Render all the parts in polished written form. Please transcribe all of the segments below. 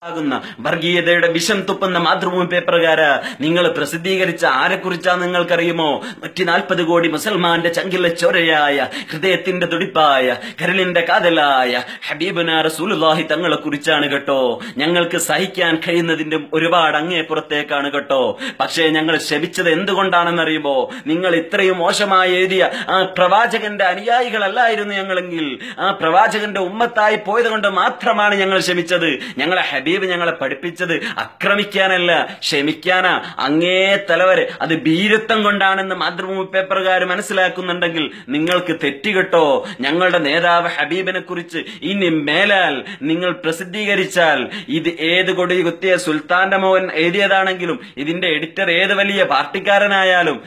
ുന്ന വർഗീയതയുടെ വിഷം തുപ്പുന്ന മാതൃഭൂമി പേപ്പറുകാര് നിങ്ങൾ പ്രസിദ്ധീകരിച്ച ആരെക്കുറിച്ചാ നിങ്ങൾക്കറിയുമോ? 140 കോടി മുസൽമാന്റെ ചങ്കിലെ ചോരയായ ഹൃദയത്തിന്റെ തുടിപ്പായ കരളിന്റെ കാതലായ ഹബീബുന റസൂലുള്ളാഹി തങ്ങളെ കുറിച്ചാണ് കേട്ടോ. ഞങ്ങൾക്ക് സഹിക്കാൻ കഴിയുന്നതിന്റെ ഒരുപാട് അങ്ങേപ്പുറത്തേക്കാണ് കേട്ടോ. പക്ഷേ ഞങ്ങൾ ശപിച്ചത് എന്തുകൊണ്ടാണെന്നറിയുമോ? നിങ്ങൾ ഇത്രയും മോശമായി എഴുതിയ ആ പ്രവാചകന്റെ അനുയായികളല്ലായിരുന്നു ഞങ്ങളെങ്കിൽ, ആ പ്രവാചകന്റെ ഉമ്മത്തായി പോയത് കൊണ്ട് മാത്രമാണ് ഞങ്ങൾ ശമിച്ചത്. ഞങ്ങളെ ഹബീബ് ഞങ്ങളെ പഠിപ്പിച്ചത് ആക്രമിക്കാനല്ല, ക്ഷമിക്കാനാ. അങ്ങേ തലവരെ അത് ഭീരുത്വം കൊണ്ടാണെന്ന് മാതൃഭൂമി പേപ്പറുകാർ മനസ്സിലാക്കുന്നുണ്ടെങ്കിൽ നിങ്ങൾക്ക് തെറ്റുകെട്ടോ. ഞങ്ങളുടെ നേതാവ് ഹബീബിനെ കുറിച്ച് ഇനി മേലാൽ നിങ്ങൾ പ്രസിദ്ധീകരിച്ചാൽ, ഇത് ഏത് കൊടി കുത്തിയ സുൽത്താന്റെ മോൻ എഴുതിയതാണെങ്കിലും ഇതിന്റെ എഡിറ്റർ ഏത് വലിയ പാർട്ടിക്കാരനായാലും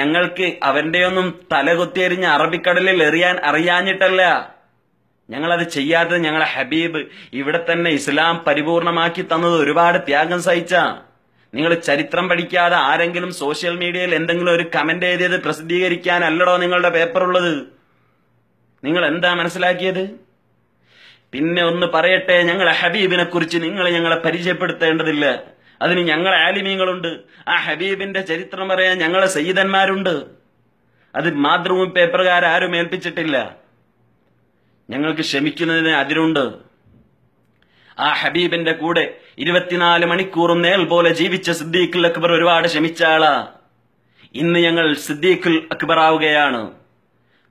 ഞങ്ങൾക്ക് അവന്റെയൊന്നും തലകുത്തിയെറിഞ്ഞ് അറബിക്കടലിൽ എറിയാൻ അറിയാഞ്ഞിട്ടല്ല. ഞങ്ങളത് ചെയ്യാത്തത് ഞങ്ങളെ ഹബീബ് ഇവിടെ തന്നെ ഇസ്ലാം പരിപൂർണമാക്കി തന്നത് ഒരുപാട് ത്യാഗം സഹിച്ച. നിങ്ങൾ ചരിത്രം പഠിക്കാതെ ആരെങ്കിലും സോഷ്യൽ മീഡിയയിൽ എന്തെങ്കിലും ഒരു കമന്റ് എഴുതിയത് പ്രസിദ്ധീകരിക്കാനല്ലടോ നിങ്ങളുടെ പേപ്പറുള്ളത്. നിങ്ങൾ എന്താ മനസ്സിലാക്കിയത്? പിന്നെ ഒന്ന് പറയട്ടെ, ഞങ്ങളെ ഹബീബിനെ കുറിച്ച് ഞങ്ങളെ പരിചയപ്പെടുത്തേണ്ടതില്ല. അതിന് ഞങ്ങളെ ആലിമീങ്ങളുണ്ട്. ആ ഹബീബിന്റെ ചരിത്രം പറയാൻ ഞങ്ങളെ സയ്യിദന്മാരുണ്ട്. അത് മാതൃഭൂമി പേപ്പറുകാരും ഏൽപ്പിച്ചിട്ടില്ല. ഞങ്ങൾക്ക് ക്ഷമിക്കുന്നതിന് അതിരുണ്ട്. ആ ഹബീബിന്റെ കൂടെ 24 മണിക്കൂറും നേൽ പോലെ ജീവിച്ച സിദ്ദീഖുൽ അക്ബർ ഒരുപാട് ക്ഷമിച്ച ആളാ. ഇന്ന് ഞങ്ങൾ സിദ്ദീഖുൽ അക്ബർ ആവുകയാണ്.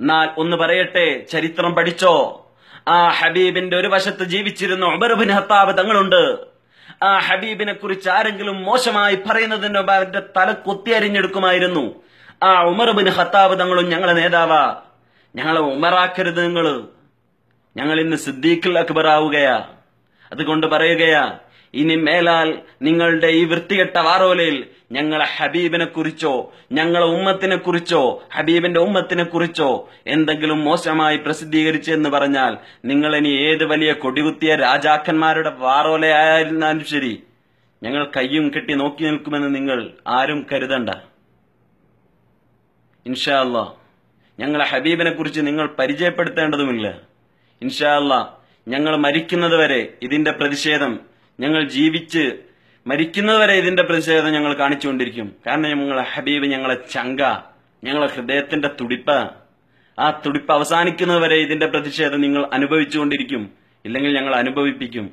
എന്നാൽ ഒന്ന് പറയട്ടെ, ചരിത്രം പഠിച്ചോ? ആ ഹബീബിന്റെ ഒരു വശത്ത് ജീവിച്ചിരുന്ന ഉമർ ഇബ്നു ഖത്താബ് തങ്ങളുണ്ട്. ആ ഹബീബിനെ കുറിച്ച് ആരെങ്കിലും മോശമായി പറയുന്നതിന് മുമ്പ് അവന്റെ തല കൊത്തിയരിഞ്ഞെടുക്കുമായിരുന്നു. ആ ഉമർ ഇബ്നു ഖത്താബ് തങ്ങളും ഞങ്ങളെ നേതാവാ. ഞങ്ങളെ ഉമറാക്കരുത് നിങ്ങള്. ഞങ്ങൾ ഇന്ന് സിദ്ദീഖുൽ അക്ബർ ആവുകയാ. അതുകൊണ്ട് പറയുകയാ, ഇനി മേലാൽ നിങ്ങളുടെ ഈ വൃത്തികെട്ട വാറോലയിൽ ഞങ്ങളെ ഹബീബിനെ കുറിച്ചോ ഞങ്ങളെ ഉമ്മത്തിനെ കുറിച്ചോ ഹബീബിന്റെ ഉമ്മത്തിനെ കുറിച്ചോ എന്തെങ്കിലും മോശമായി പ്രസിദ്ധീകരിച്ചെന്ന് പറഞ്ഞാൽ നിങ്ങൾ ഇനി ഏത് വലിയ കൊടികുത്തിയ രാജാക്കന്മാരുടെ വാറോലയായിരുന്നാലും ശരി, ഞങ്ങൾ കയ്യും കെട്ടി നോക്കി നിൽക്കുമെന്ന് നിങ്ങൾ ആരും കരുതണ്ട. ഇൻഷാ അല്ലാഹ് ഞങ്ങളെ ഹബീബിനെ കുറിച്ച് നിങ്ങൾ പരിചയപ്പെടുത്തേണ്ടതുമില്ല. ഇൻഷാ അല്ലാഹ് ഞങ്ങൾ മരിക്കുന്നതുവരെ ഇതിന്റെ പ്രതിഷേധം, ഞങ്ങൾ ജീവിച്ച് മരിക്കുന്നതുവരെ ഇതിന്റെ പ്രതിഷേധം ഞങ്ങൾ കാണിച്ചുകൊണ്ടിരിക്കും. കാരണം ഞങ്ങളെ ഹബീബ് ഞങ്ങളെ ചങ്ക, ഞങ്ങളെ ഹൃദയത്തിന്റെ തുടിപ്പ. ആ തുടിപ്പ് അവസാനിക്കുന്നതുവരെ ഇതിന്റെ പ്രതിഷേധം നിങ്ങൾ അനുഭവിച്ചുകൊണ്ടിരിക്കും. ഇല്ലെങ്കിൽ ഞങ്ങൾ അനുഭവിപ്പിക്കും.